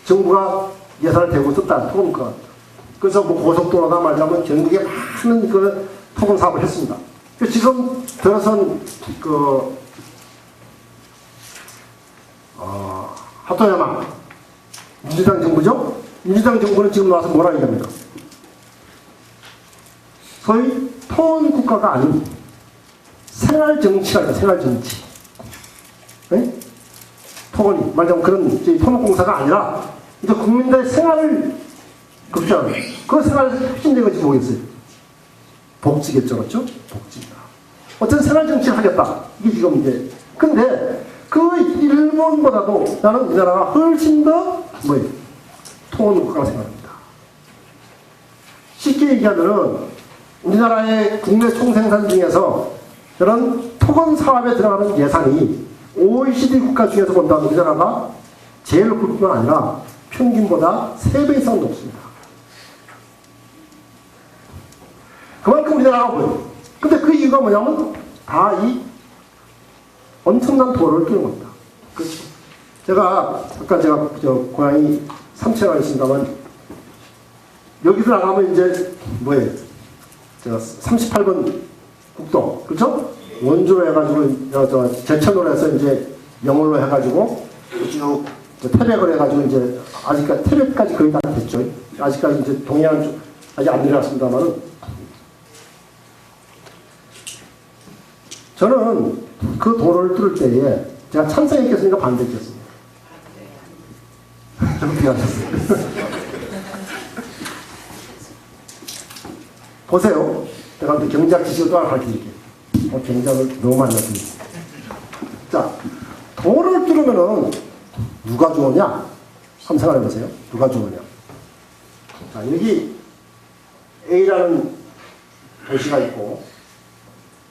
정부가 예산을 대고 썼다. 토건가. 그래서 뭐 고속도로나 말하자면 전국에 많은 그 토건 사업을 했습니다. 지금 들어선 하토야마 민주당 정부죠? 민주당 정부는 지금 나와서 뭐라 얘기합니까? 소위 토건 국가가 아닌 생활정치가 있다. 생활정치. 네? 토건이 말하자면 그런 토목공사가 아니라 이제 국민들의 생활을 급조하는 그 생활에서 혁신된 건지 모르겠어요. 복지겠죠, 그렇죠? 복지다. 어떤 생활정치를 하겠다. 이게 지금 이제. 근데 그 일본보다도 나는 우리나라가 훨씬 더 토건 국가라고 생각합니다. 쉽게 얘기하면은 우리나라의 국내 총생산 중에서 그런 토건 사업에 들어가는 예산이 OECD 국가 중에서 본다면 우리나라가 제일 높을 뿐만 아니라 평균보다 3배 이상 높습니다. 그만큼 우리나라가 보여요. 근데 그 이유가 뭐냐면 다 이 엄청난 도로를 끼는 겁니다. 그렇죠. 아까 제가 고향이 삼체가 있습니다만 여기서 나가면 이제 제가 38번 국도, 그렇죠? 원주로 해가지고 제천으로 해서 이제 영월로 해가지고 쭉 태백을 해가지고 이제 아직까지 태백까지 거의 다 됐죠. 아직까지 이제 동해안 쪽 아직 안 내려왔습니다만은 저는 그 도로를 뚫을 때에 제가 찬성했겠습니까? 반대했겠습니까? 어떻게 하셨어요? 보세요. 제가 경제학 지식을 또 하나 가르쳐드릴게요. 경제학을 너무 많이 가르쳐드릴게요. 자, 도로를 뚫으면은 누가 좋으냐? 한번 생각해 보세요. 누가 좋으냐? 자, 여기 A라는 도시가 있고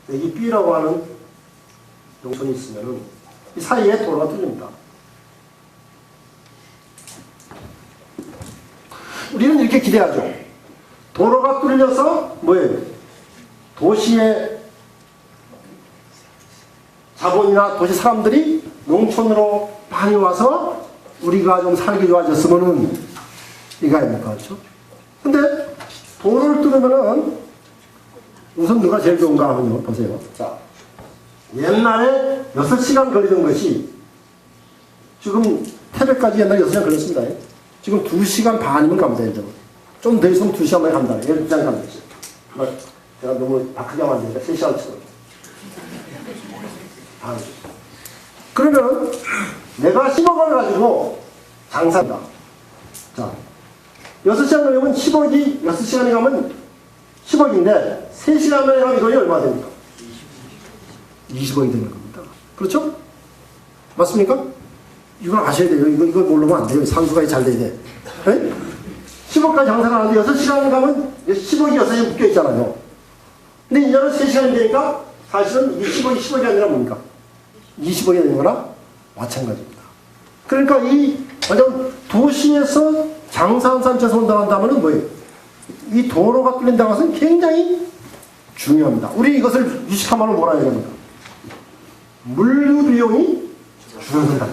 여기 B라고 하는 농촌이 있으면은 이 사이에 도로가 뚫립니다. 우리는 이렇게 기대하죠. 도로가 뚫려서 도시의 자본이나 도시 사람들이 농촌으로 많이 와서 우리가 좀 살기 좋아졌으면은 이거 아닙니까? 그렇죠? 근데 도로를 뚫으면은 우선 누가 제일 좋은가 하면요. 보세요. 자, 옛날에 6시간 걸리던 것이 지금 태백까지 옛날에 6시간 걸렸습니다. 지금 2시간 반이면 갑니다. 좀 더 있으면 2시간 만에 간다. 12시간 갑니다. 제가 너무 바크게 하면 안 되니까 3시간 치고. 그러면 내가 10억을 가지고 장사한다. 자, 6시간 걸리면 10억이 6시간에 가면 10억인데 3시간 만에 가면 이돈이 얼마 됩니까? 20억이 되는 겁니다. 그렇죠? 맞습니까? 이걸 아셔야 돼요. 이걸 모르면 안 돼요. 산수가 잘 돼야 돼. 네? 10억까지 장사를 하는데 6시간 가면 10억이 6시간에 묶여 있잖아요. 근데 이제는 3시간이 되니까 사실은 10억이 아니라 뭡니까? 20억이 되는 거나 마찬가지입니다. 그러니까 완전 도시에서 장사한 산지에서 온다고 한다면 뭐예요? 이 도로가 뚫린다고 해서 굉장히 중요합니다. 우리 이것을 유식한 말로 뭐라 해야 됩니까? 물류 비용이 줄어든다.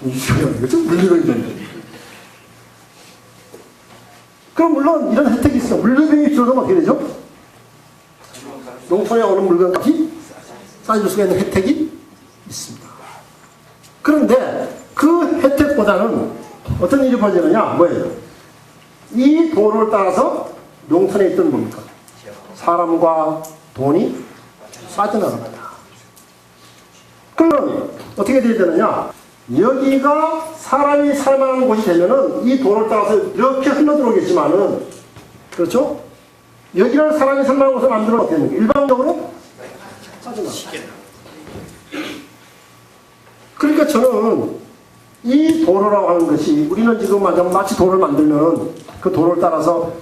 이거죠? 물류 비용이 줄어든다. 그럼 물론 이런 혜택이 있어요. 물류 비용이 줄어들면 어떻게 되죠? 농촌에 오는 물건값이 싸질 수가 있는 혜택이 있습니다. 그런데 그 혜택보다는 어떤 일이 벌어지느냐? 이 도로를 따라서 농촌에 있던 뭡니까? 사람과 돈이 빠져나갑니다. 그러면 어떻게 돼야 되느냐? 여기가 사람이 살만한 곳이 되면은 이 도로를 따라서 이렇게 흘러들어오겠지만은, 그렇죠? 여기를 사람이 살만한 곳을 만들면 어떻게 됩니까? 일반적으로 빠져나갑니다. 그러니까 저는 이 도로라고 하는 것이 우리는 지금 마치 도로를 만들면 그 도로를 따라서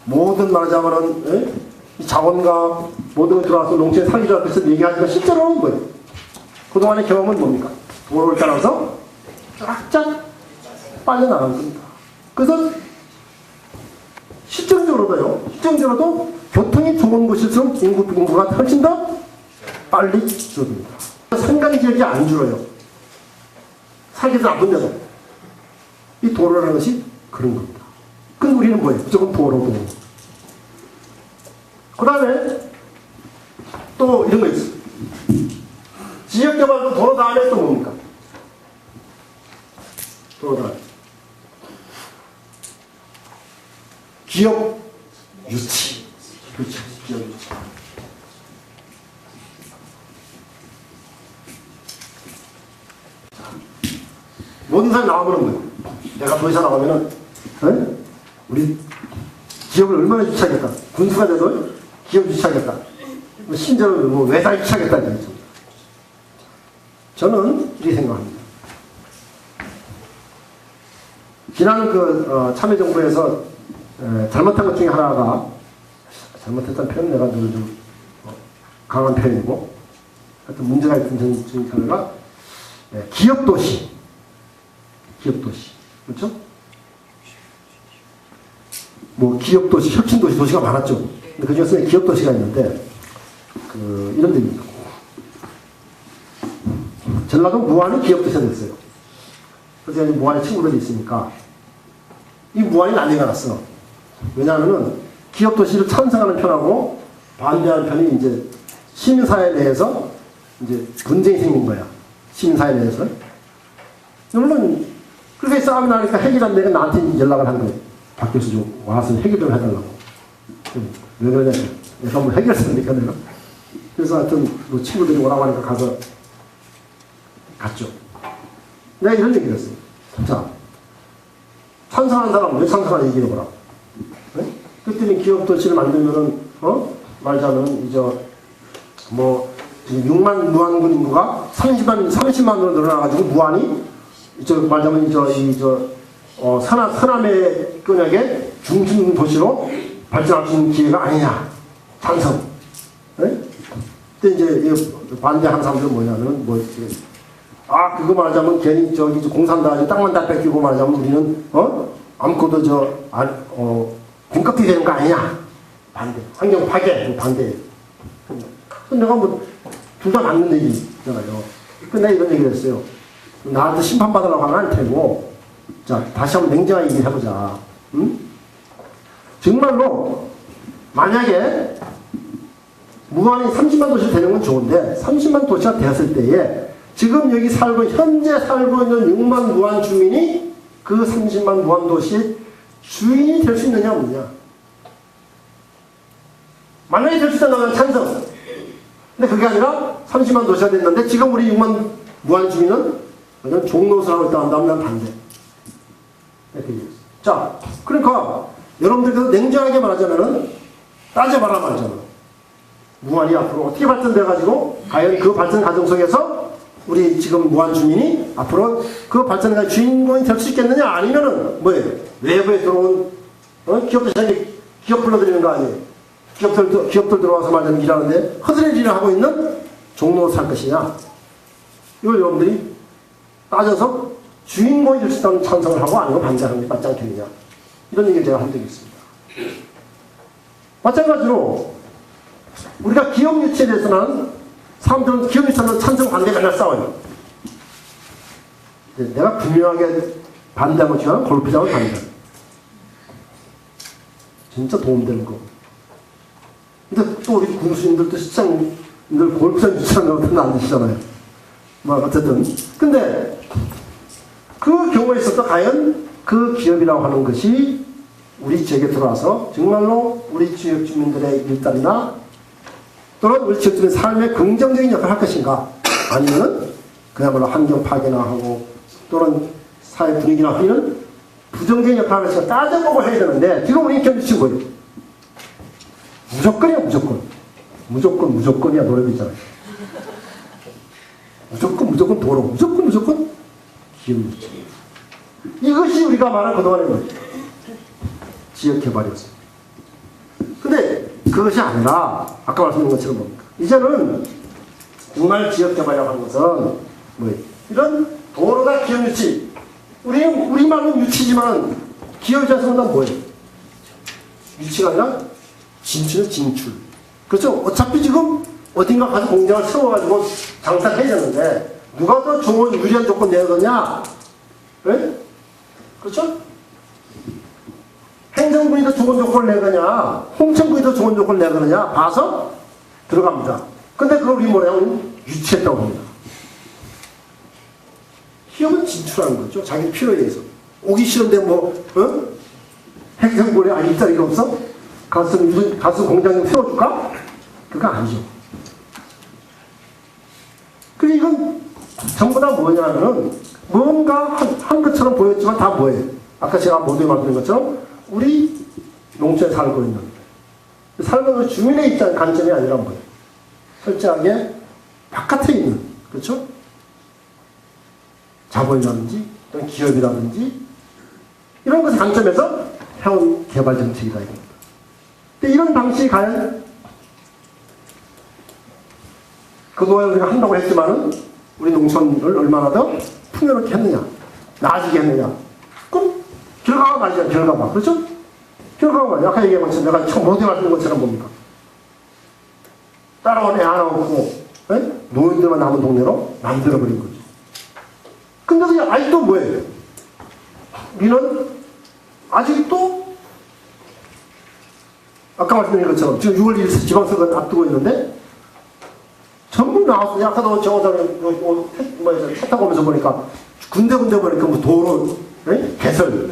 모든 말하자면은 자원과 모든 걸 들어와서 농촌에 살기 좋아서 그래서 얘기하지만 실제로는 뭐예요? 그동안의 경험은 뭡니까? 도로를 따라서 쫙쫙 빨려나간 겁니다. 그래서 실정적으로도 교통이 좋은 곳일수록 인구가 훨씬 더 빨리 줄어듭니다. 산간 지역이 안 줄어요. 살기도 나쁜데도. 이 도로라는 것이 그런 겁니다. 그럼 우리는 뭐예요? 무조건 도로. 그 다음에 또 이런 거 있어요. 지역개발도 도로 다음에 또 뭡니까? 도로 다음에. 기업 유치. 그렇죠. 기업 유치. 모든 사람이 나오면 뭐예요? 내가 더 이상 나오면은, 에? 우리 기업을 얼마나 유치하겠다. 군수가 돼도 기업 유치하겠다. 심지어는 뭐 외상 유치하겠다. 이거죠. 저는 이렇게 생각합니다. 지난 참여정부에서 잘못한 것 중에 하나가, 잘못했다는 표현 내가 좀 강한 표현이고, 하여튼 문제가 있던 점 중에 하나가 기업도시. 기업도시. 그렇죠? 뭐 기업도시, 혁신도시, 도시가 많았죠. 근데 그 중에서 기업도시가 있는데 이런 데입니다. 전라도 무안이 기업도시가 됐어요. 그래서 무안에 친구들이 있으니까 이 무안이 난리가 났어. 왜냐하면은 기업도시를 찬성하는 편하고 반대하는 편이 이제 시민사회 내에서 이제 분쟁이 생긴 거야. 시민사회 내에서. 물론 그렇게 싸움이 나니까 해결한 데가 나한테 연락을 한 거예요. 박 교수 좀 와서 해결 좀 해달라고. 왜 그러냐. 내가 뭐 해결했으니까 내가. 그래서 하여튼 뭐 친구들이 오라고 하니까 가서 갔죠. 내가 이런 얘기를 했어요. 자, 찬성하는 사람 왜 찬성하는 얘기를 해보라. 네? 그랬더니 기업도시를 만들면은, 말자면, 뭐, 6만 무안군 인구가 30만으로 늘어나가지고 무안이, 말자면, 서남의 끈역의 중심 도시로 발전할 수 있는 기회가 아니냐. 찬성. 네? 그때 이제 반대하는 사람들은 뭐냐면, 그거 말하자면 괜히 공산도 아니고 땅만 다 뺏기고 말하자면 우리는, 아무것도 군것들이 되는 거 아니냐. 반대. 환경 파괴. 반대. 내가 둘 다 맞는 얘기잖아요. 근데 이런 얘기를 했어요. 나한테 심판받으라고 하면 안 되고, 자, 다시 한번 냉정하게 얘기를 해보자. 응? 정말로, 만약에, 무한히 30만 도시 되는 건 좋은데, 30만 도시가 되었을 때에, 지금 여기 현재 살고 있는 6만 무한 주민이 그 30만 무한 도시의 주인이 될 수 있느냐, 없느냐. 만약에 될 수 있다면 찬성. 근데 그게 아니라 30만 도시가 됐는데, 지금 우리 6만 무한 주민은 종로서라고 있다 한다면 난 반대. 이렇게 얘기했어요. 자, 그러니까 여러분들께서 냉정하게 말하자면은 따져봐라 말이잖아. 무한이 앞으로 어떻게 발전돼가지고 과연 그 발전 과정 속에서 우리 지금 무한 주민이 앞으로 그 발전의 주인공이 될 수 있겠느냐 아니면은 뭐예요? 외부에 들어온 기업들 기업 불러들이는 거 아니에요? 기업들 들어와서 말하자면 일하는데 허드렛 일을 하고 있는 종로로 살 것이냐? 이걸 여러분들이 따져서 주인공이 될 수 있다는 찬성을 하고 아니면 반대하는 게 맞지 않겠느냐. 이런 얘기를 제가 한 적이 있습니다. 마찬가지로 우리가 기업 유치에 대해서는 사람들은 기업 유치하는 찬성 반대 맨날 싸워요. 내가 분명하게 반대한 것 중에 하나는 골프장을 반대. 진짜 도움되는 거. 근데 또 우리 군수님들도 시장님들 골프장 유치하는 것은 안 되시잖아요. 뭐 어쨌든 근데 그 경우에 있어서 과연 그 기업이라고 하는 것이 우리 지역에 들어와서 정말로 우리 지역 주민들의 일자리나 또는 우리 지역 주민의 삶에 긍정적인 역할을 할 것인가 아니면은 그야말로 환경 파괴나 하고 또는 사회 분위기나 하는 부정적인 역할을 할 것인가 따져보고 해야 되는데 지금 우리 견디신 거예요. 무조건이야 무조건이야 노래도 있잖아요. 무조건 도로, 무조건 기업 유치. 이것이 우리가 말한 그동안의 뭐 지역 개발이었습니다. 근데 그것이 아니라 아까 말씀드린 것처럼 뭡니까? 이제는 정말 지역 개발이라고 하는 것은 뭐 이런 도로나 기업 유치. 우리말은 유치지만 기업 유치에서는 뭐예요? 유치가 아니라 진출. 그렇죠? 어차피 지금 어딘가 가서 공장을 세워가지고 장사를 해야 되는데 누가 더 좋은 유리한 조건 내거냐? 네? 그렇죠? 행정부이 더 좋은 조건을 내거냐, 홍천부이 더 좋은 조건을 내거냐 봐서 들어갑니다. 근데 그걸 우리 뭐냐, 우리 유치했다고 합니다. 기업은 진출하는 거죠. 자기 필요에 의해서. 오기 싫은데 뭐, 행정부에 일자리가 없어? 가수 공장 좀 세워줄까? 그거 아니죠. 그리고 이건 전부 다 뭐냐면은 뭔가 한 것처럼 보였지만 다 뭐예요? 아까 제가 모두에 말씀드린 것처럼 우리 농촌에 살고 있는 살고 주민의 입장 관점이 아니란 거예요. 철저하게 바깥에 있는, 그렇죠? 자본이라든지 또는 기업이라든지 이런 것의 관점에서 해온 개발 정책이다 이겁니다. 근데 이런 방식이 과연 그동안 우리가 한다고 했지만은 우리 농촌을 얼마나 더 풍요롭게 했느냐, 나아지게 했느냐. 그럼 결과가 말이죠. 결과가. 그렇죠? 결과가 말이죠. 아까 얘기한 것처럼 내가 처음 모두 말씀드린 것처럼 뭡니까? 따라온 애 하나 없고 노인들만 남은 동네로 만들어버린 거죠. 근데 아직도 뭐예요? 우리는 아직도 아까 말씀드린 것처럼 지금 6월 1일 지방선거를 앞두고 있는데 전부 나왔어요. 아까도 정원사님 차 타고 오면서 보니까 군데군데 보니까 뭐 도로 개설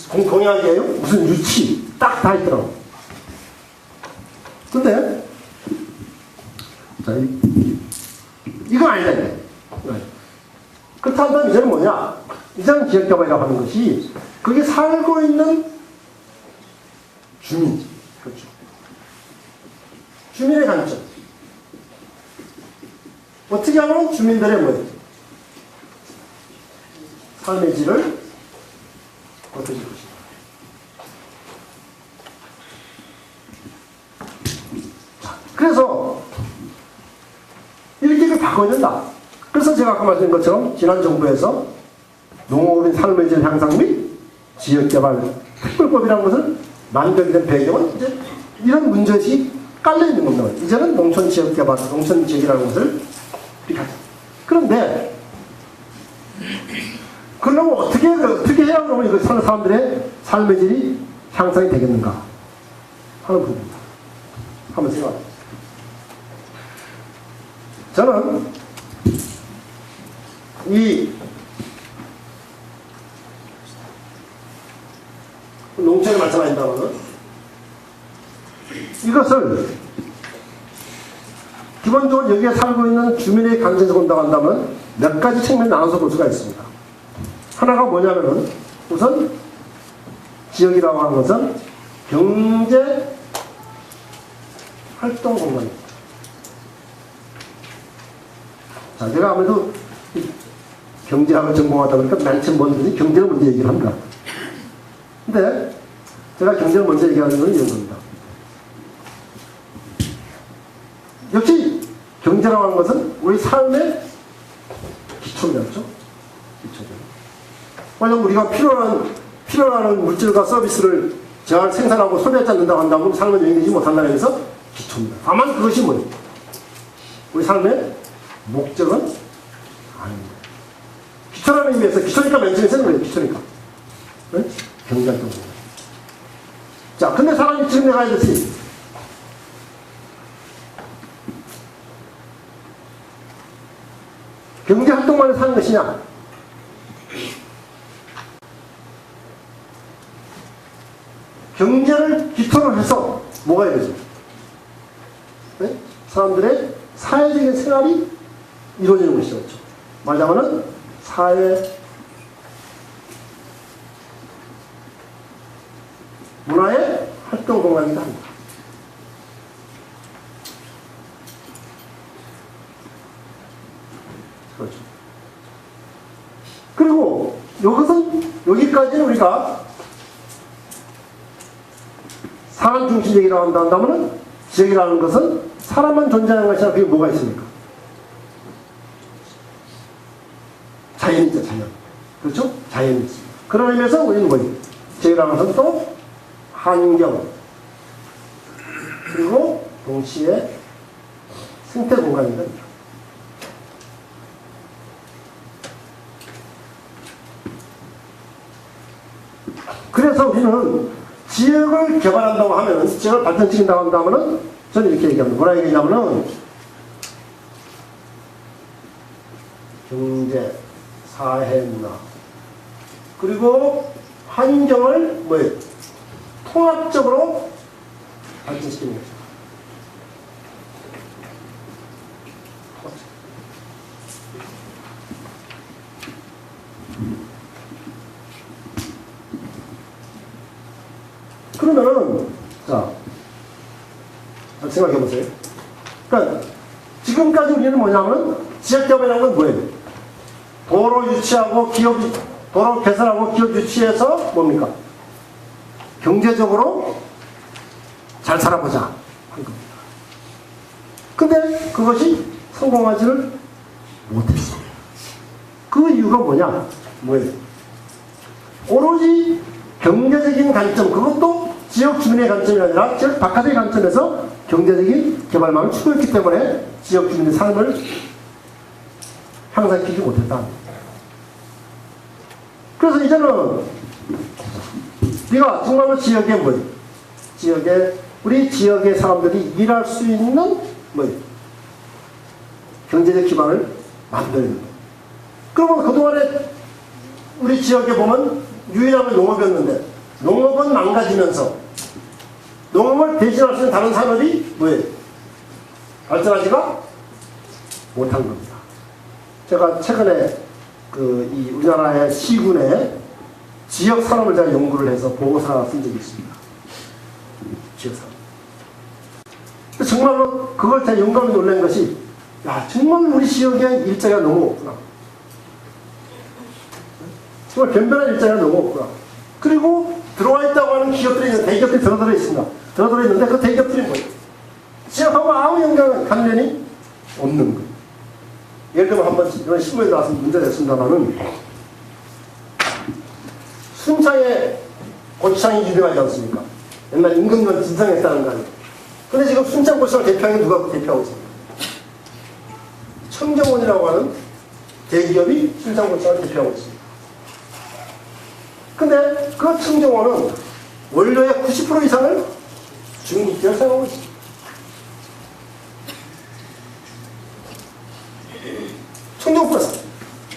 공약이에요? 무슨 유치 딱 다 있더라고. 근데 자, 이건 아니다. 그렇다면 이제는 뭐냐? 이제는 지역개발이라고 하는 것이 거기 살고 있는 주민, 그렇죠? 주민의 관점. 어떻게 하면 주민들의 뭐예요? 삶의 질을 어떻게 줄 것인가? 그래서 이렇게 바꿔야 된다. 그래서 제가 아까 말씀드린 것처럼 지난 정부에서 농어민 삶의 질 향상 및 지역개발 특별법이라는 것을 만들게 된 배경은 이제 이런 문제의식이 깔려있는 겁니다. 이제는 농촌 지역개발, 농촌 지역이라는 것을 이렇게 하죠. 그런데 그러면 어떻게 해야 그러면 이거 사는 사람들의 삶의 질이 향상이 되겠는가 하는 부분입니다. 한번 생각해보세요. 저는 이 농촌에 마찬가지입니다만 이것을 기본적으로 여기에 살고 있는 주민의 관점에서 본다고 한다면 몇 가지 측면을 나눠서 볼 수가 있습니다. 하나가 뭐냐면은 우선 지역이라고 하는 것은 경제 활동 공간입니다. 자, 제가 아무래도 경제학을 전공하다 보니까 맨처음 먼저 경제를 먼저 얘기를 합니다. 근데 제가 경제를 먼저 얘기하는 건 이런 겁니다. 역시 경제라고 하는 것은 우리 삶의 기초죠. 기초죠. 만약 우리가 필요한 물질과 서비스를 잘 생산하고 소비하지 않는다고 한다면 삶은 영위되지 못한다는 데서 기초입니다. 다만 그것이 뭐예요? 우리 삶의 목적은 아닙니다. 기초라는 의미에서 기초니까 맨 처음에 쓰는 거예요. 기초니까. 네? 경제활동. 자, 근데 사람이 지금 내가 알듯이 경제활동만을 사는 것이냐? 경제를 기초로 해서 뭐가 되죠? 네? 사람들의 사회적인 생활이 이루어지는 것이죠. 그렇죠? 말하자면 사회 문화의 활동 공간이기도 합니다. 그렇죠. 그리고 여기까지는 우리가 사람 중심적이라고 한다면 지역이라는 것은 사람만 존재하는 것이나 그게 뭐가 있습니까? 자연이 있죠, 자연. 그렇죠? 자연이 있습니다. 그런 의미에서 우리는 뭐예요? 지역이라는 것은 또 환경, 그리고 동시에 생태 공간입니다. 그래서 우리는 지역을 개발한다고 하면, 지역을 발전시킨다고 한다면은, 저는 이렇게 얘기합니다. 뭐라 얘기하냐면은, 경제, 사회, 문화, 그리고 환경을 뭐예요? 통합적으로 발전시키는 거죠. 그러면은, 자, 생각해 보세요. 그러니까, 지금까지 우리는 뭐냐면은, 지역개발이라는 건 뭐예요? 도로 유치하고 기업, 도로 개설하고 기업 유치해서 뭡니까? 경제적으로 잘 살아보자. 한 겁니다. 근데 그것이 성공하지를 못했어요. 그 이유가 뭐예요? 오로지 경제적인 관점, 그것도 지역 주민의 관점이 아니라 지역 바깥의 관점에서 경제적인 개발만을 추구했기 때문에 지역 주민의 삶을 향상시키지 못했다. 그래서 이제는 네가 정말로 지역에 우리 지역의 사람들이 일할 수 있는 경제적 기반을 만들어야 된다. 그러면 그동안에 우리 지역에 보면 유일한 농업이었는데 농업은 망가지면서 농업을 대신할 수 있는 다른 산업이 발전하지가 못한 겁니다. 제가 최근에 이 우리나라의 시군에 지역 산업을 제가 연구를 해서 보고서 하나 쓴 적이 있습니다. 지역 산업. 정말로 그걸 제가 영감이 놀란 것이, 야, 정말 우리 지역에 일자리가 너무 없구나. 정말 변변한 일자리가 너무 없구나. 그리고 들어와 있다고 하는 기업들이 있는 대기업들이 들어들어 있습니다. 들어들어 있는데 그 대기업들이 뭐예요? 지역하고 아무 관련이 없는 거예요. 예를 들면 한번 이런 신문에 나와서 문제가 됐습니다만은, 순창에 고추장이 유명하지 않습니까? 옛날 임금님은 진상했다는 거 아니에요. 근데 지금 순창 고추장을 대표하는 게 누가 대표하고 있습니까? 청정원이라고 하는 대기업이 순창 고추장을 대표하고 있습니다. 근데 그 청정원은 원료의 90% 이상을 중국제를 사용하고 있습니다. 청정원에서.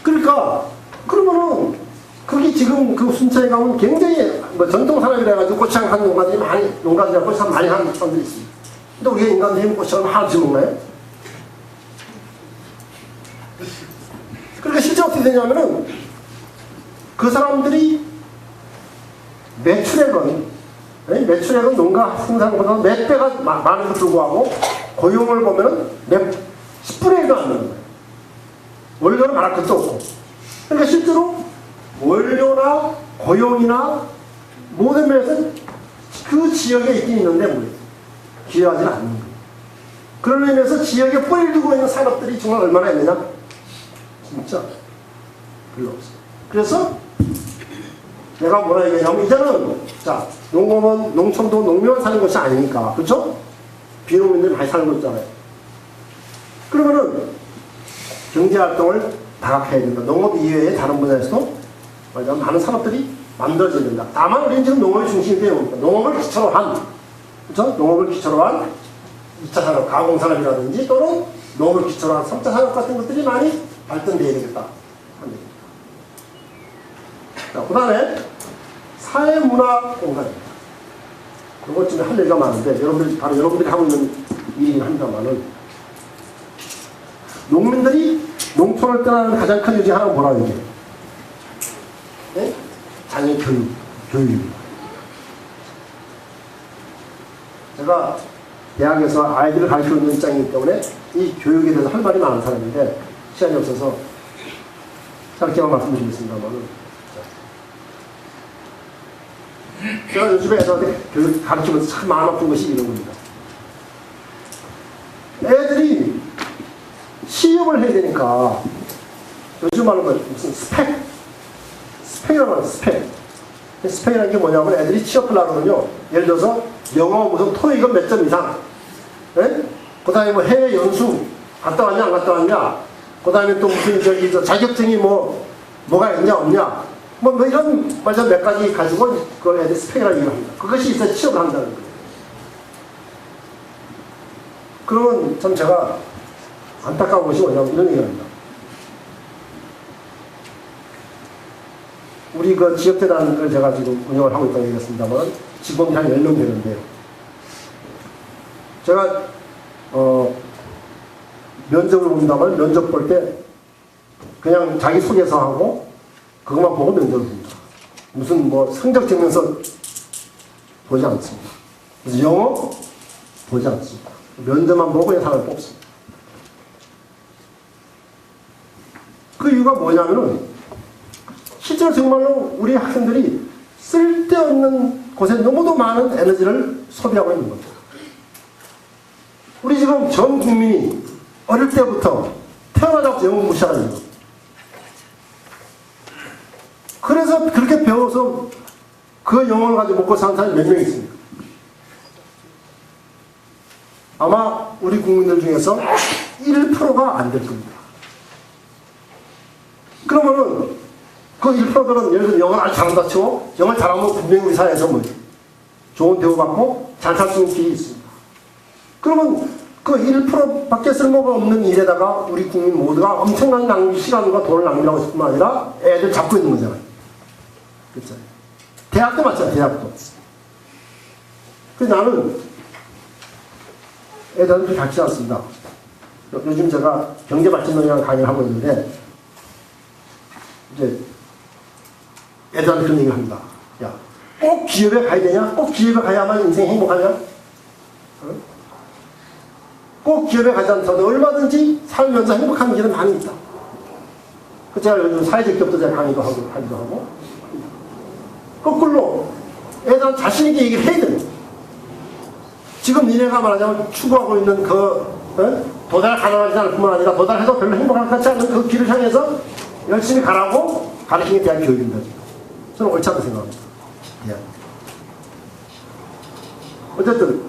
그러니까, 그러면은, 거기 지금 그 순천에 가면 굉장히 전통 산업이라 해가지고 고추장 하는 농가들이 농가들이랑 고추장 많이 하는 사람들이 있습니다. 근데 우리가 인간들이 고추장을 하나씩 먹나요? 그러니까 실제 어떻게 되냐면은, 그 사람들이 매출액은 농가 생산보다 몇 배가 많은 것도 불구하고 고용을 보면은 10분의 1도 안 되는 거예요. 원료는 말할 것도 없고. 그러니까 실제로 원료나 고용이나 모든 면에서 그 지역에 있긴 있는데 기여하지는 않는 거예요. 그런 의미에서 지역에 뿌리를 두고 있는 산업들이 정말 얼마나 있느냐? 진짜 별로 없어요. 그래서 내가 뭐라 얘기하냐면, 이제는 자, 농업은 농촌도 농민만 사는 것이 아니니까, 그렇죠? 비농민들이 많이 사는 거잖아요. 그러면은 경제활동을 다각해야 된다. 농업 이외에 다른 분야에서도 많은 산업들이 만들어져야 된다. 다만 우리는 지금 농업이 중심이 되어 옵니다. 농업을 기초로 한, 그렇죠? 농업을 기초로 한 2차 산업, 가공산업이라든지 또는 농업을 기초로 한 3차 산업 같은 것들이 많이 발전되어야 되겠다. 자, 그 다음에 사회문화 공간입니다. 그것 중에 할 얘기가 많은데, 여러분들이 하고 있는 일이긴 합니다만은, 농민들이 농촌을 떠나는 가장 큰 이유 하나가 뭐라고 얘기해요? 네? 자녀 교육입니다. 제가 대학에서 아이들을 가르치고 있는 입장이기 때문에 이 교육에 대해서 할 말이 많은 사람인데, 시간이 없어서 짧게만 말씀드리겠습니다만은, 제가 요즘에 애들한테 교육 가르치면서 참 마음 아픈 것이 이런 겁니다. 애들이 시험을 해야 되니까, 요즘 말로 무슨 스펙이라고 하는 스펙이라는 게 뭐냐면, 애들이 취업을 하거든요. 예를 들어서 영어 무슨 토익은 몇 점 이상, 네? 그 다음에 뭐 해외 연수 갔다 왔냐 안 갔다 왔냐, 그 다음에 또 무슨 자격증이 뭐가 있냐 없냐, 뭐 이런 말씀 몇 가지 가지고 그걸 애들 스펙이라고 얘기합니다. 그것이 있어야 취업을 한다는 거예요. 그러면 참 제가 안타까운 것이 뭐냐면 이런 얘기를 합니다. 우리 그 지역재단을 제가 지금 운영을 하고 있다고 얘기했습니다만 직원이 한 10명 되는데요. 제가 면접을 본다면 면접 볼 때 그냥 자기 소개서 하고 그것만 보고 면접을 봅니다. 무슨 뭐 성적 증명서 보지 않습니다. 그래서 영어 보지 않습니다. 면접만 보고 그냥 사람을 뽑습니다. 그 이유가 뭐냐면은 실제로 정말로 우리 학생들이 쓸데없는 곳에 너무도 많은 에너지를 소비하고 있는 겁니다. 우리 지금 전 국민이 어릴 때부터 태어나자마자 영어 공부 시작하는 겁니다. 그래서 그렇게 배워서 그 영어를 가지고 먹고 사는 사람이 몇 명 있습니까? 아마 우리 국민들 중에서 1%가 안 될 겁니다. 그러면은 그 1%들은 예를 들어 영어를 아주 잘한다 치고 영어를 잘하면 분명히 우리 사회에서 뭐 좋은 대우받고 잘 살 수 있는 길이 있습니다. 그러면 그 1%밖에 쓸모가 없는 일에다가 우리 국민 모두가 엄청난 낭비, 시간과 돈을 낭비하고 있을 뿐만 아니라 애들 잡고 있는 거잖아요. 그렇죠? 대학도 마찬가지야, 대학도. 그래서 나는 애들한테 가르치지 않습니다. 요즘 제가 경제발전론이라는 강의를 하고 있는데 이제 애들한테 그런 얘기를 합니다. 야, 꼭 기업에 가야 되냐? 꼭 기업에 가야만 인생이 행복하냐? 어? 꼭 기업에 가지 않더라도 얼마든지 살면서 행복한 길은 많이 있다. 그 제가 요즘 사회적 기업도 제가 강의도 하고 거꾸로 애들한테 자신있게 얘기를 해야 돼요. 지금 니네가 말하자면 추구하고 있는 도달 가능하지 않을 뿐만 아니라 도달해도 별로 행복한 것 같지 않은 그 길을 향해서 열심히 가라고 가르치는 게 대학 교육입니다. 저는 옳지 않다고 생각합니다. 대학. 어쨌든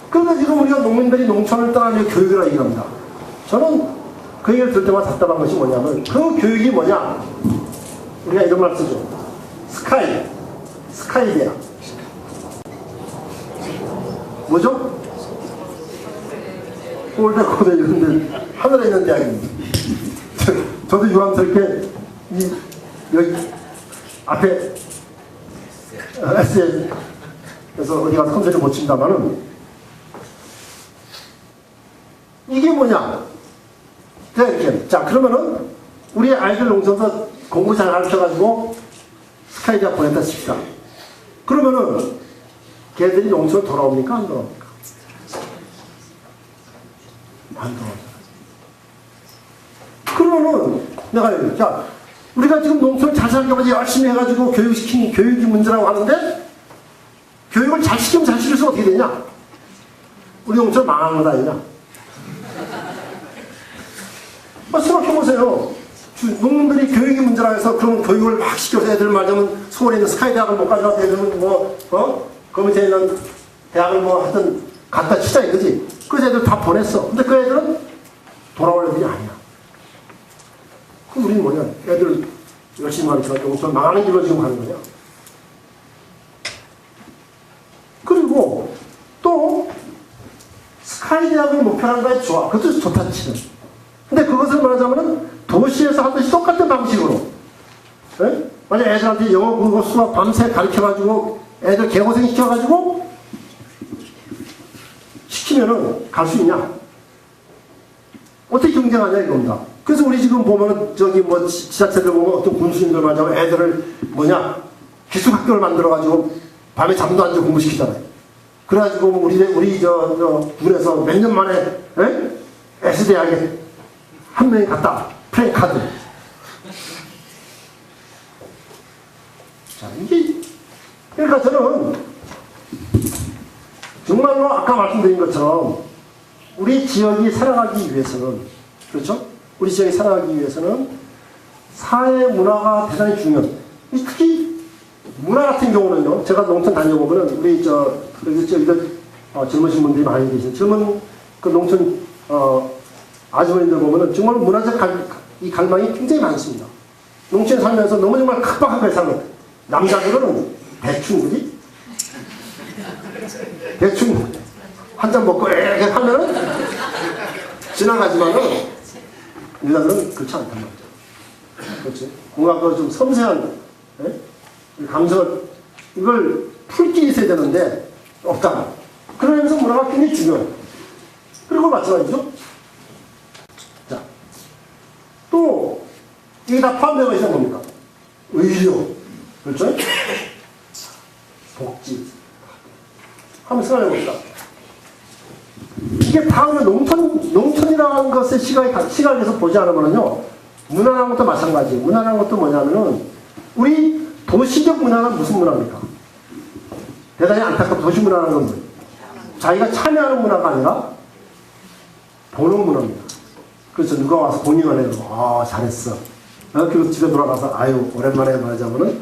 그런데 지금 우리가 농민들이 농촌을 떠나는 교육이라고 얘기합니다. 저는 그 얘기를 들을 때마다 답답한 것이 뭐냐면 그 교육이 뭐냐? 우리가 이런 말 쓰죠. 스카이 대학. 뭐죠? 서울대, 고대 이런 데 하늘에 있는 대학입니다. 저도 유감스럽게 여기 앞에 SL에서 어디 가서 컨셉을 못 친다마는 이게 뭐냐? 이렇게. 자, 그러면은 우리 아이들 농촌에서 공부 잘 가르쳐가지고 스카이 대학 보냈다 칩시다. 그러면은 걔들이 농촌에 돌아옵니까? 안 돌아옵니까? 안 돌아옵니다. 그러면은 내가 자, 우리가 지금 농촌을 잘 살려고 열심히 해가지고 교육시키는 교육이 문제라고 하는데 교육을 잘 시키면 잘 시킬수록 어떻게 되냐? 우리 농촌 망하는 것 아니냐? 생각해보세요. 농민들이 교육이 문제라 해서 그러면 교육을 막 시켜서 애들 말하자면 서울에 있는 스카이 대학을 못 가져와서 애들은 그 밑에 있는 대학을 하여튼 갖다 치자 이거지. 그래서 애들 다 보냈어. 근데 그 애들은 돌아올 애들이 아니야. 그럼 우리는 뭐냐? 애들 열심히 가르쳐가지고 망하는 길로 지금 가는 거냐? 그리고 또 스카이 대학을 목표로 하는 거에 좋아. 그것도 좋다 치는. 근데 그것을 말하자면은 도시에서 하듯이 똑같은 방식으로 네? 만약 애들한테 영어, 국어, 수학 밤새 가르쳐가지고 애들 개고생 시켜가지고 시키면은 갈 수 있냐? 어떻게 경쟁하냐 이겁니다. 그래서 우리 지금 보면은 저기 지자체들 보면 어떤 군수님들 말하자면 애들을 기숙학교를 만들어가지고 밤에 잠도 안 자고 공부시키잖아요. 그래가지고 우리 군에서 몇 년 만에 S대학에 한 명이 갔다. 프랭카드. 자, 그러니까 저는 정말로 아까 말씀드린 것처럼 우리 지역이 살아가기 위해서는, 그렇죠? 우리 지역이 살아가기 위해서는 사회 문화가 대단히 중요해요. 특히 문화 같은 경우는요, 제가 농촌 다녀보면은 우리 젊으신 분들이 많이 계신 젊은 그 농촌 아주머니들 보면은 정말 문화적 갈망이 굉장히 많습니다. 농촌에 살면서 너무 정말 각박하게 살면 남자들은 대충 그지? 대충 한 잔 먹고 이렇게 하면은 지나가지만은 여자들은 그렇지 않단 말이죠. 그렇지? 뭔가 그 좀 섬세한 감성을 이걸 풀 길이 있어야 되는데 없다. 그러면서 문화가 굉장히 중요해요. 그리고 마찬가지죠. 자, 또 이게 다 포함되어 있는 뭡니까? 의료, 그렇죠? 복지. 한번 생각해 봅시다. 이게 다 농촌이라는 것의 시각에서 보지 않으면요, 문화라는 것도 마찬가지. 문화라는 것도 뭐냐면은, 우리 도시적 문화는 무슨 문화입니까? 대단히 안타깝고 도시 문화라는 건 뭐예요? 자기가 참여하는 문화가 아니라 보는 문화입니다. 그래서 누가 와서 공연을 해요. 잘했어. 그리고 집에 돌아가서, 아유, 오랜만에 말하자면은,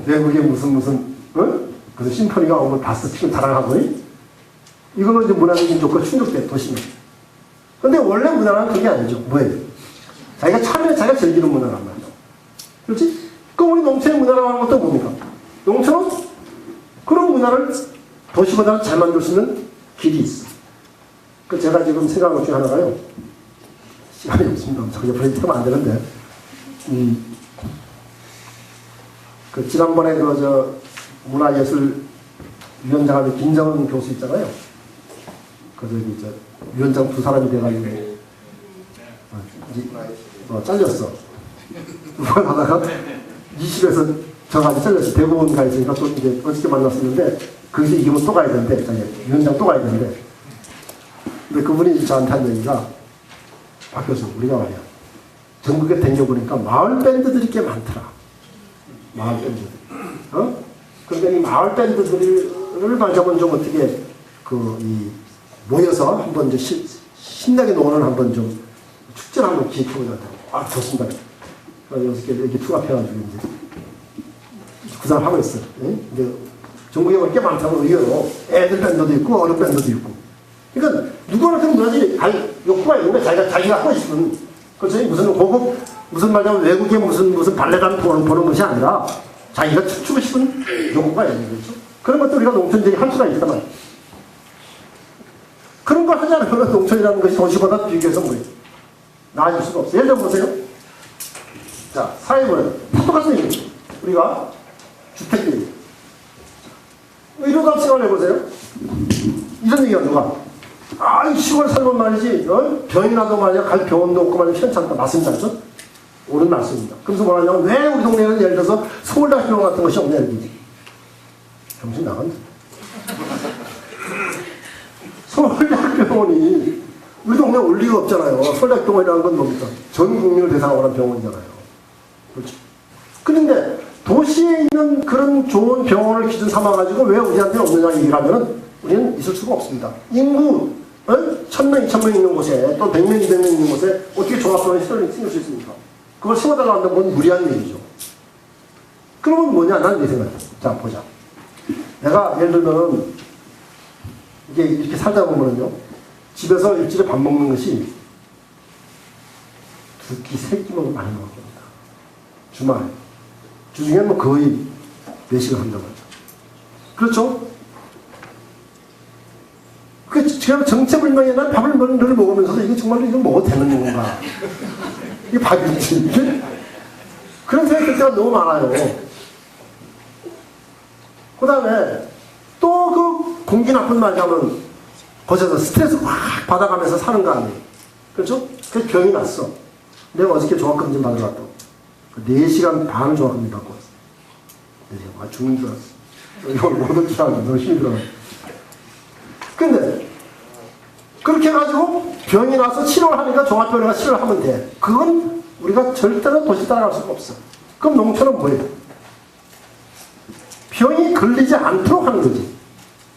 외국에 무슨, 그래서 심포니가 오면 봤어. 지금 자랑하더니, 이걸로 이제 문화적인 조건 충족돼, 도시는. 근데 원래 문화는 그게 아니죠. 뭐예요? 자기가 자기가 즐기는 문화란 말이죠. 그렇지? 그럼 우리 농촌의 문화라고 하는 것도 뭡니까? 농촌은 그런 문화를 도시보다 잘 만들 수 있는 길이 있어. 그 제가 지금 생각한 것 중에 하나가요. 시간이 없습니다. 저기 옆에 하면 안 되는데. 그 지난번에 문화예술위원장하고 김정은 교수 있잖아요. 위원장 두 사람이 돼가지고 잘렸어. 그걸 하다가 20에서 저까지 잘렸어. 대법원 가 있으니까 또 이제 어저께 만났었는데 거기서 이기면 또 가야 되는데 위원장 또 가야 되는데 근데 그분이 저한테 한 얘기가 박 교수 우리가 말이야 전국에 댕겨보니까 마을 밴드들이 꽤 많더라. 마을 밴드들. 그러니까 이 마을 밴드들을 말하자면 좀 어떻게 모여서 한번 이제 신나게 노는 한번 좀 축제를 한번 기획해보자. 좋습니다. 여섯 개 이렇게 투합해가지고 이제 그 사람 하고 있어. 근데 전국에 보면 꽤 많다고 의외로 애들 밴드도 있고 어른 밴드도 있고. 그러니까 누구나 그런 문화지 욕구가 있는 거야. 자기가 하고 싶은. 그렇죠? 무슨 고급 무슨 말하자면 외국의 무슨 발레단 보는 것이 아니라 자기가 춤추고 싶은 욕구가 있는 거죠. 그런 것도 우리가 농촌들이 할 수가 있단 말이야. 그런 걸 하지 않으면 농촌이라는 것이 도시보다 비교해서 뭐예요? 나아질 수가 없어요. 예를 들어 보세요. 자, 사회부는 똑같은 얘기예요. 우리가 주택들이. 이러다 생각을 해보세요. 이런 얘기가 누가? 이 시골 살면 말이지, 병이 나도 말이야, 갈 병원도 없고 말이야, 괜찮다. 맞습니다. 그렇죠? 옳은 말씀입니다. 그래서 뭐라 하냐면, 왜 우리 동네에는 예를 들어서 서울대학병원 같은 것이 없냐, 이렇게. 정신 나간다. 서울대학병원이 우리 동네에 올 리가 없잖아요. 서울대학병원이라는 건 뭡니까? 전 국민을 대상으로 한 병원이잖아요. 그렇죠? 그런데 도시에 있는 그런 좋은 병원을 기준 삼아가지고 왜 우리한테 없느냐 얘기를 하면은 우리는 있을 수가 없습니다. 인구 1000명, 2000명 있는 곳에 또 100명, 200명 있는 곳에 어떻게 종합병원이 생길 수 있습니까? 그걸 세워달라고 한다는 건 무리한 얘기죠. 그러면 뭐냐? 난 내 생각이야. 자, 보자. 내가 예를 들면 이게 이렇게 살다 보면요. 집에서 일주일에 밥 먹는 것이 2끼, 3끼만 많이 먹습니다. 주말. 주중에는 뭐 거의 4시간 한다고 하죠. 그렇죠? 제가 정체불명의 날 밥을 늘 먹으면서도 이게 정말로 이거 먹어도 되는 건가? 이게 밥인지, 이게? 그런 생각이 들 때가 너무 많아요. 그 다음에 또 그 공기 나쁜 말하면 거기서 스트레스 확 받아가면서 사는 거 아니에요. 그렇죠? 그래서 병이 났어. 내가 어저께 종합검진 받으러 갔다고. 4시간 반을 종합검진 받고 왔어. 죽는 줄 알았어. 이걸 못 올 줄 알았어. 너무 힘이 들어. 근데 그렇게 해가지고 병이 나서 치료를 하니까 종합병원에 가서 치료를 하면 돼. 그건 우리가 절대로 도시 따라갈 수가 없어. 그럼 농촌은 뭐예요? 병이 걸리지 않도록 하는 거지.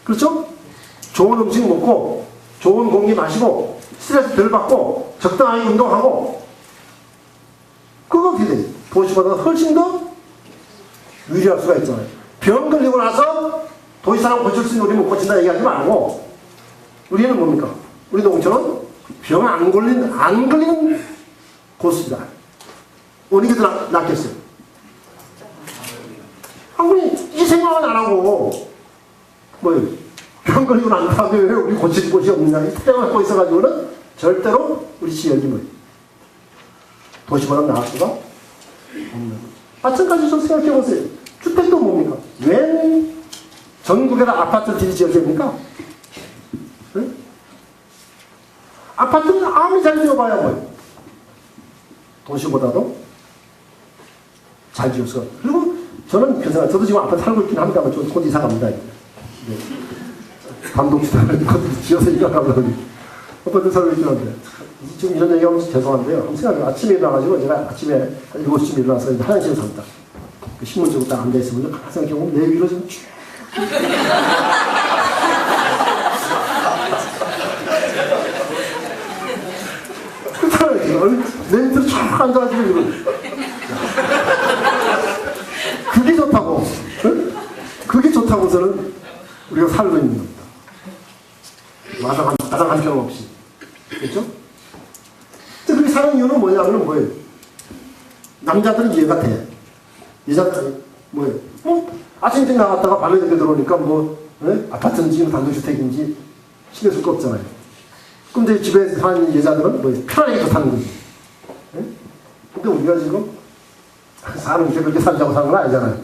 그렇죠? 좋은 음식 먹고 좋은 공기 마시고 스트레스 덜 받고 적당하게 운동하고 그거 어떻게 돼? 도시보다 훨씬 더 유리할 수가 있잖아요. 병 걸리고 나서 도시 사람 고칠 수 있는 우리 못 고친다 얘기하지 말고 우리는 뭡니까? 우리 농촌은 병 안 걸리는 고수다. 어느 게 더 낫겠어요? 아무리 이 생각은 안 하고, 병 걸리고 난 다음에 왜 우리 고칠 곳이 없느냐, 이 생각을 갖고 있어가지고는 절대로 우리 지역이 도시보다 나을 수가 없는 거죠. 마찬가지로 좀 생각해 보세요. 주택도 뭡니까? 왜 전국에다 아파트들이 지어집니까? 네? 아파트는 아무리 잘 지어봐야 도시보다도 잘 지었어. 그리고 저는 그 생각, 저도 지금 아파트 살고 있긴 합니다만, 저 곧 이사 갑니다. 네. 감독주택을 지어서 이사 가려고 아파트 살고 있긴 한데. 지금 이런 얘기하면 죄송한데요. 한번 생각해요. 아침에 일어나가지고 제가 아침에 7시쯤 일어나서 화장실에 삽니다. 신문 쪽으로 딱 앉아있으면 생각해보면 내 위로 좀 쭉. 내 밑으로 쫙 앉아가지고 이러고. 그게 좋다고. 응? 그게 좋다고서는 우리가 살고 있는 겁니다. 마당 한 평 없이. 그렇죠? 그렇게 사는 이유는 뭐냐면 뭐예요? 남자들은 이해가 돼. 여자들은 뭐예요? 아침 일찍 나갔다가 밤에 늦게 들어오니까 아파트인지 단독주택인지 신경 쓸 거 없잖아요. 근데 집에 사는 여자들은 편하게 좋다는 거지. 네? 근데 우리가 지금 사는 게 그렇게 살자고 사는 건 아니잖아요.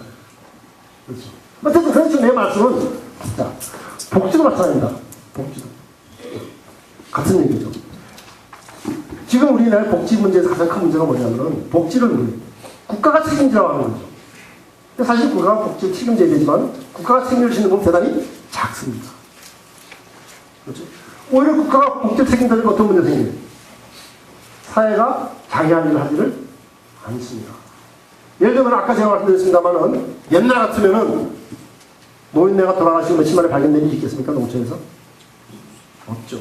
그렇죠. 어쨌든 그래서 내 말씀은 자, 복지도 마찬가지입니다. 복지도. 같은 얘기죠. 지금 우리나라 복지 문제에서 가장 큰 문제가 뭐냐면 복지를 국가가 책임지라고 하는 거죠. 근데 사실 국가가 복지를 책임져야 되지만 국가가 책임질 수 있는 건 대단히 작습니다. 그렇죠? 오히려 국가가 복지를 책임지는 어떤 문제가 생겨요? 사회가 자기 할 일을 하지를 않습니다. 예를 들면 아까 제가 말씀드렸습니다만은 옛날 같으면은 노인네가 돌아가시고 며칠 만에 발견된 일이 있겠습니까? 농촌에서? 없죠.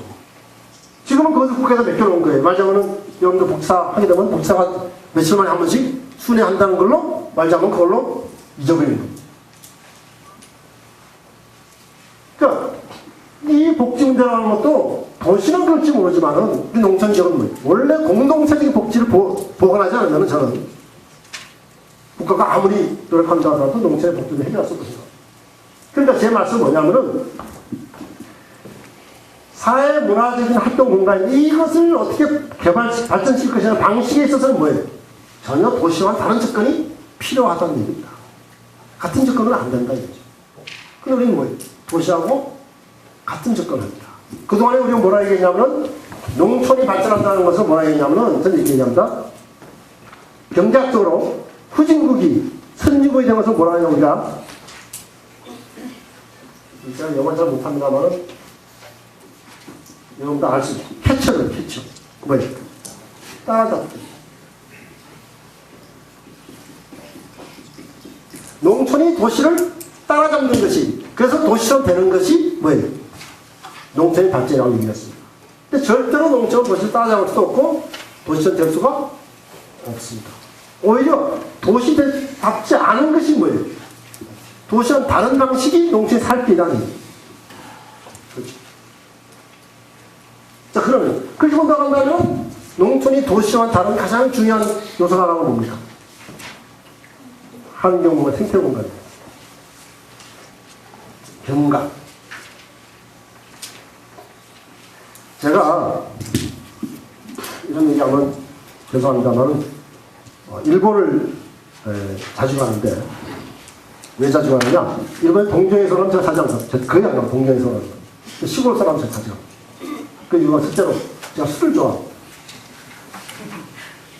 지금은 거기서 국가에서 맡겨놓은 거예요. 말하자면은 여러분들 복사 하게 되면 복사가 며칠 만에 한 번씩 순회한다는 걸로 말하자면 그걸로 잊어버리는 겁니다. 그러니까 이 복지 문제라는 것도 도시는 그럴지 모르지만은 우리 농촌 지역은 원래 공동체적인 복지를 보관하지 않으면 저는 국가가 아무리 노력한다 하더라도 농촌의 복지를 해결할 수 없습니다. 그러니까 제 말씀은 뭐냐면은 사회 문화적인 활동 공간 이것을 어떻게 발전시킬 것이냐는 방식에 있어서는 뭐예요? 전혀 도시와 다른 접근이 필요하다는 얘기입니다. 같은 접근은 안 된다 이거죠. 근데 우리는 뭐예요? 도시하고 같은 접근을 합니다. 그동안에 우리가 뭐라 얘기했냐면은 농촌이 발전한다는 것을 뭐라 얘기했냐면은 저는 이렇게 얘기합니다. 경제학적으로 후진국이 선진국이 된 것을 뭐라 하냐면 우리가 제가 영어 잘 못합니다만은 여러분도 알 수 있죠. 캐쳐를 캐쳐. 뭐예요? 따라잡기. 농촌이 도시를 따라잡는 것이, 그래서 도시로 되는 것이 뭐예요? 농촌의 발전이라고 얘기했습니다. 근데 절대로 농촌은 도시를 따라잡을 수도 없고 도시로 될 수가 없습니다. 오히려 도시답지 않은 것이 뭐예요? 도시와는 다른 방식이 농촌에 살 길이라는 거예요. 그렇죠. 자, 그러면 그렇게 본다면 농촌이 도시와 다른 가장 중요한 요소가 하나가 뭡니까? 환경과 생태 공간이에요. 경각. 제가 이런 얘기하면 죄송합니다만 일본을 자주 가는데 왜 자주 가느냐? 일본 동경에서는 제가 자주 안 가요. 거의 안 가요. 동경에서는 시골 사람 제가 자주 가요. 그 이유가 실제로 제가 술을 좋아해요.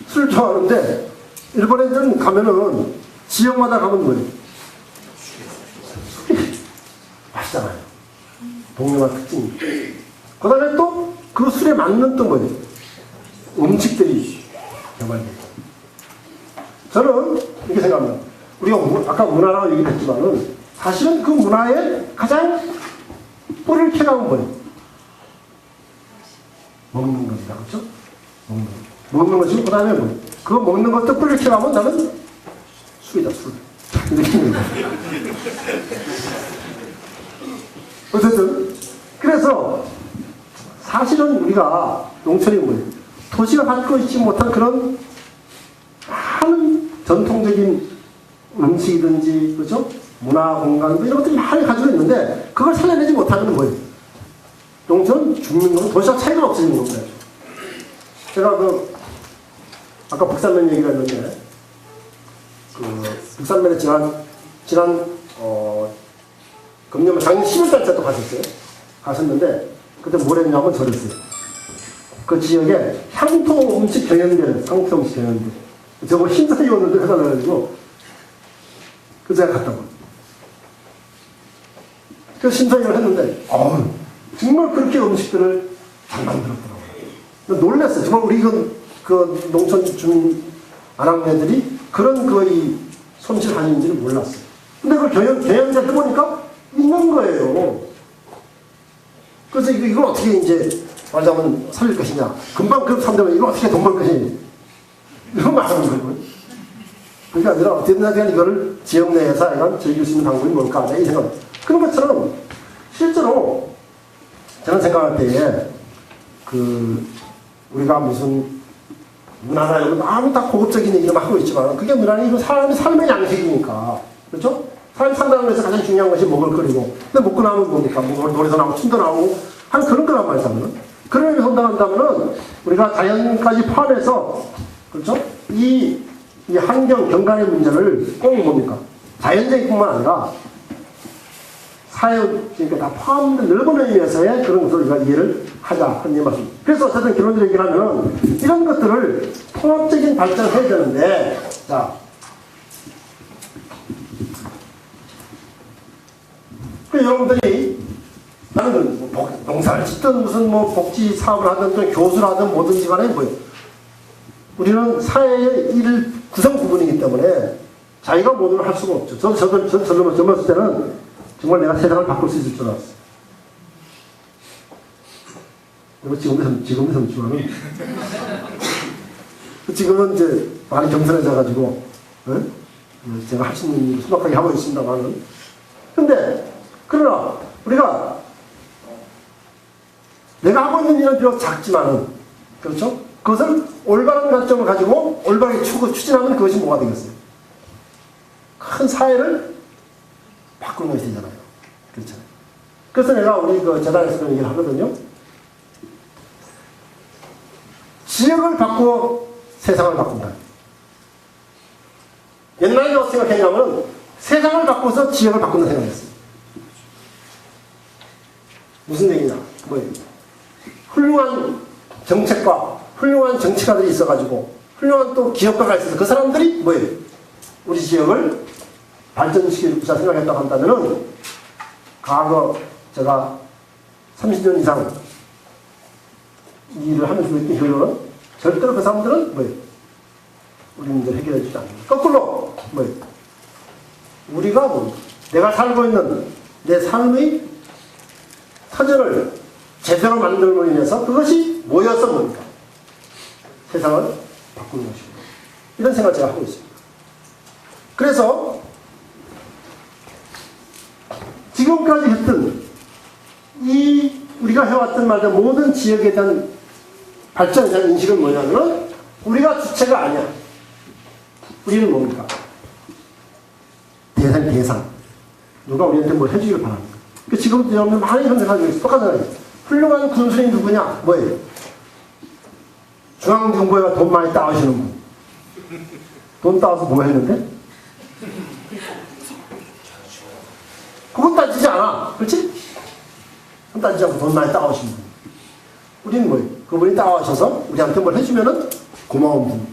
술 좋아하는데 일본에는 가면은 지역마다 가면 뭐예요? 술이 맛있잖아요. 동네만 특징이. 그 다음에 또 그 술에 맞는 또 뭐예요? 음식들이 개발돼요. 저는 이렇게 생각합니다. 우리가 아까 문화라고 얘기했지만은 사실은 그 문화의 가장 뿌리를 캐가면 뭐예요? 먹는 겁니다. 그렇죠? 먹는 것이고 그 다음에 뭐예요? 그거 먹는 것도 뿌리를 캐가면 나는 술이다, 술. 느낌입니다. 어쨌든 그래서 사실은 우리가 농촌이 뭐예요? 도시가 갖고 있지 못한 그런 많은 전통적인 음식이든지, 그렇죠? 문화 공간, 이런 것들이 많이 가지고 있는데, 그걸 살려내지 못하는 뭐예요? 농촌은 죽는 건 도시와 차이가 없어지는 겁니다. 제가 아까 북산면 얘기가 했는데, 북산면에 금년 작년 10월달에 또 가셨어요. 가셨는데, 그때 뭘 했냐면 저랬어요. 그 지역에 향토 음식 경연대를, 향토 음식 경연대. 저거 심사위원들도 해달라가지고, 그래서 제가 갔다고. 그래서 심사위원을 했는데, 정말 그렇게 음식들을 잘 만들었더라고요. 놀랐어요. 정말 우리 그 농촌 주민 아랑네들이 그런 거의 손실한인지를 몰랐어요. 근데 그걸 경연대 해보니까 있는 거예요. 그래서 이걸 어떻게 이제 말하자면 살릴 것이냐. 금방 그 사람들은 이걸 어떻게 돈 벌 것이냐. 이런 말하는 거예요. 그게 아니라 어쨌든 그냥 이거를 지역 내에서 약간 즐길 수 있는 방법이 뭘까. 이 생각. 그런 것처럼 실제로 저는 생각할 때에 우리가 무슨 문화나 이런 아무 다 고급적인 얘기를 하고 있지만 그게 문화는 사람의 삶의 양식이니까. 그렇죠? 삶 산다는 데서 가장 중요한 것이 먹을 거리고. 근데 먹고 나면 뭡니까? 노래도 나오고 춤도 나오고 하는 그런 거란 말이잖아요. 그런 의미에서 본다면은 우리가 자연까지 포함해서 그렇죠? 이 환경 경관의 문제를 꼭 뭡니까? 자연적인 뿐만 아니라 사회, 그러니까 다 포함된 넓은 의미에서의 그런 것을 우리가 이해를 하자 하는 말씀. 그래서 어쨌든 결론적으로 얘기를 하면 이런 것들을 통합적인 발전을 해야 되는데, 자, 여러분들이 나는 농사를 짓든 무슨 복지 사업을 하든 또 교수를 하든 뭐든지 간에 우리는 사회의 일 구성 부분이기 때문에 자기가 뭐든 할 수가 없죠. 저도 젊었을 때는 정말 내가 세상을 바꿀 수 있을 줄 알았어요. 지금도 젊지만은 지금은 이제 많이 겸손해져가지고 제가 할 수 있는 일을 소박하게 하고 있습니다만은 근데 그러나 우리가 내가 하고 있는 일은 비록 작지만은 그렇죠? 그것을 올바른 관점을 가지고 올바르게 추진하면 그것이 뭐가 되겠어요? 큰 사회를 바꾸는 것이 되잖아요. 그렇잖아요. 그래서 내가 우리 재단에서 그런 얘기를 하거든요. 지역을 바꾸어 세상을 바꾼다. 옛날에 어떻게 생각했냐면 세상을 바꿔서 지역을 바꾼다 생각했어요. 무슨 얘기냐? 뭐예요? 훌륭한 정책과 훌륭한 정치가들이 있어가지고 훌륭한 또 기업가가 있어서 그 사람들이 뭐예요? 우리 지역을 발전시키고자 생각했다고 한다면은 과거 제가 30년 이상 이 일을 하면서 느낀 결론은 절대로 그 사람들은 뭐예요? 우리 문제를 해결해 주지 않는다. 거꾸로 뭐예요? 우리가 내가 살고 있는 내 삶의 터전을 제대로 만들므로 인해서 그것이 모여서 뭡니까? 세상을 바꾸는 것입니다. 이런 생각을 제가 하고 있습니다. 그래서 지금까지 했던 우리가 해왔던 말들 모든 지역에 대한 발전에 대한 인식은 뭐냐면 우리가 주체가 아니야. 우리는 뭡니까? 대상. 누가 우리한테 뭘 해주길 바랍니다. 지금도 여러분 많이 생각하고 있어요. 똑같아요. 훌륭한 군수님이 누구냐? 뭐예요? 중앙정부에가 돈 많이 따오시는 분. 돈 따와서 뭐 했는데? 그건 따지지 않아. 그렇지? 그건 따지지 않고 돈 많이 따오시는 분. 우리는 뭐예요? 그분이 따오셔서 우리한테 뭘 해주면은 고마운 분.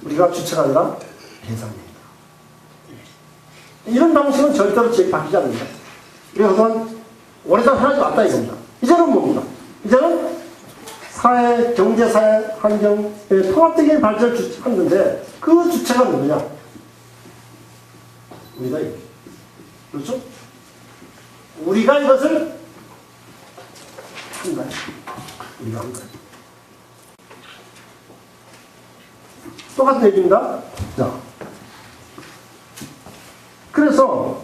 우리가 주체가 아니라 대상입니다. 이런 방식은 절대로 지역이 바뀌지 않는다. 우리가 그동안 오래전 해야지 왔다 이겁니다. 이제는 뭡니까? 이제는 사회, 경제사회, 환경의 통합적인 발전을 하는데 그 주체가 누구냐? 우리가 이거. 그렇죠? 우리가 이것을 한 거야. 우리가 한 거야. 똑같은 얘기입니다. 자. 그래서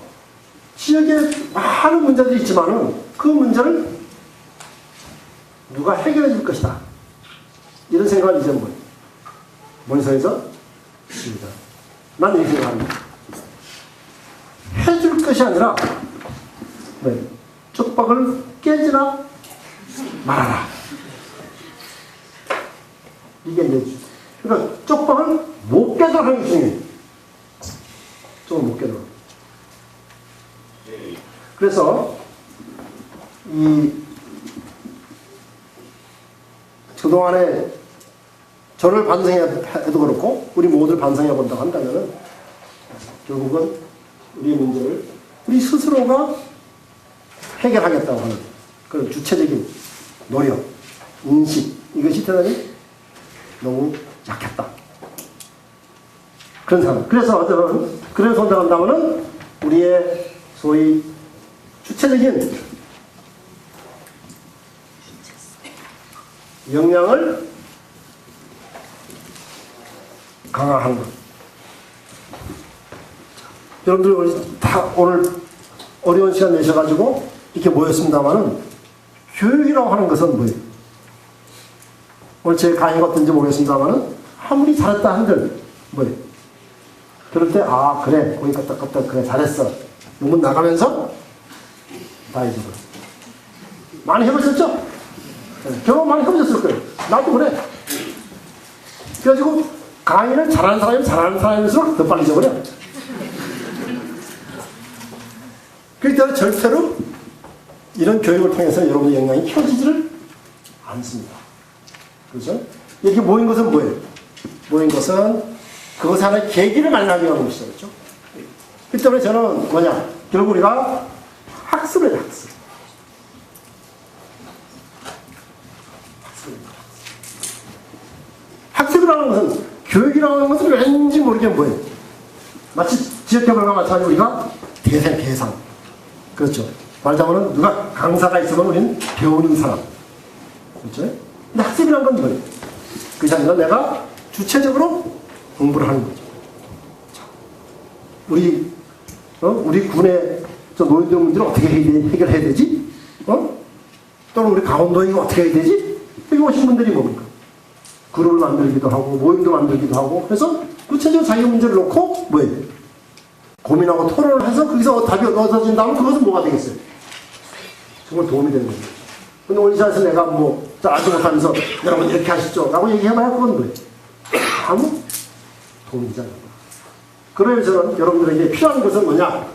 지역에 많은 문제들이 있지만은 그 문제를 누가 해결해 줄 것이다. 이런 생각을 이제 뭐예요? 본서에서 것입니다. 난 이렇게 생각합니다. 해줄 것이 아니라 네, 쪽박을 깨지나 말아라. 이게 이제 그러니까 쪽박을 못 깨도록 하는 게 중요해요. 쪽을 못 깨도록. 그래서 이 그동안에 저를 반성해도 그렇고 우리 모두를 반성해 본다고 한다면 결국은 우리의 문제를 우리 스스로가 해결하겠다고 하는 그런 주체적인 노력, 인식 이것이 대단히 너무 약했다. 그런 상황. 그래서 저는 그래서 선택한다면은 우리의 소위 주체적인 역량을 강화하는 것. 여러분들 다 오늘 어려운 시간 내셔가지고 이렇게 모였습니다만은 교육이라고 하는 것은 뭐예요? 오늘 제 강의가 어떤지 모르겠습니다만은 아무리 잘했다 한들 뭐예요? 그럴 때 아 그래 거기 갔다 그래 잘했어. 논문 나가면서 다 잊어버려. 많이 해보셨죠? 네, 경험 많이 해보셨을 거예요. 나도 그래. 그래가지고 강의를 잘하는 사람일수록 더 빨리 잊어버려. 그렇기 때문에 절대로 이런 교육을 통해서 여러분의 역량이 켜지지를 않습니다. 그렇죠? 이렇게 모인 것은 뭐예요? 모인 것은 그것 하나의 계기를 마련하기 위한 것이죠. 그렇죠? 그렇기 때문에 저는 뭐냐? 결국 우리가 학습을 해야 돼, 학습. 학습이라는 것은, 교육이라는 하는 것은 왠지 모르게 뭐예요? 마치 지역개발과 마찬가지로 우리가 대상. 그렇죠. 말하자면 누가 강사가 있으면 우리는 배우는 사람. 그렇죠? 근데 학습이라는 건 뭐예요? 그것이 아니라 내가 주체적으로 공부를 하는 거죠. 우리 군의 노인들 문제를 어떻게 해결해야 되지? 또는 우리 강원도에 이거 어떻게 해야 되지? 여기 오신 분들이 뭡니까? 그룹을 만들기도 하고, 모임도 만들기도 하고, 그래서 구체적으로 자기 문제를 놓고, 뭐예요? 고민하고 토론을 해서 거기서 답이 얻어진다면 그것은 뭐가 되겠어요? 정말 도움이 되는 거죠. 근데 오늘 이 자리에서 내가 알지 못하면서 여러분 이렇게 하시죠. 라고 얘기해봐야 그건 뭐예요? 아무 도움이 되지 않는 거예요. 그래서 저는 여러분들에게 필요한 것은 뭐냐?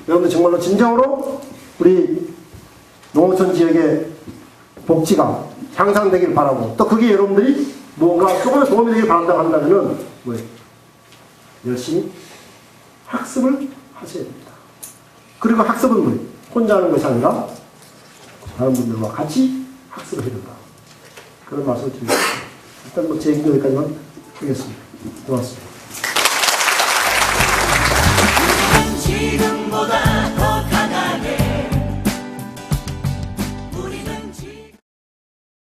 여러분들 정말로 진정으로 우리 농어촌 지역의 복지가 향상되길 바라고 또 그게 여러분들이 뭔가 조금의 도움이 되길 바란다고 한다면 뭐예요? 열심히 학습을 하셔야 됩니다. 그리고 학습은 뭐예요? 혼자 하는 것이 아니라 다른 분들과 같이 학습을 해야 된다. 그런 말씀을 드리겠습니다. 일단 제 얘기는 여기까지만 하겠습니다. 고맙습니다.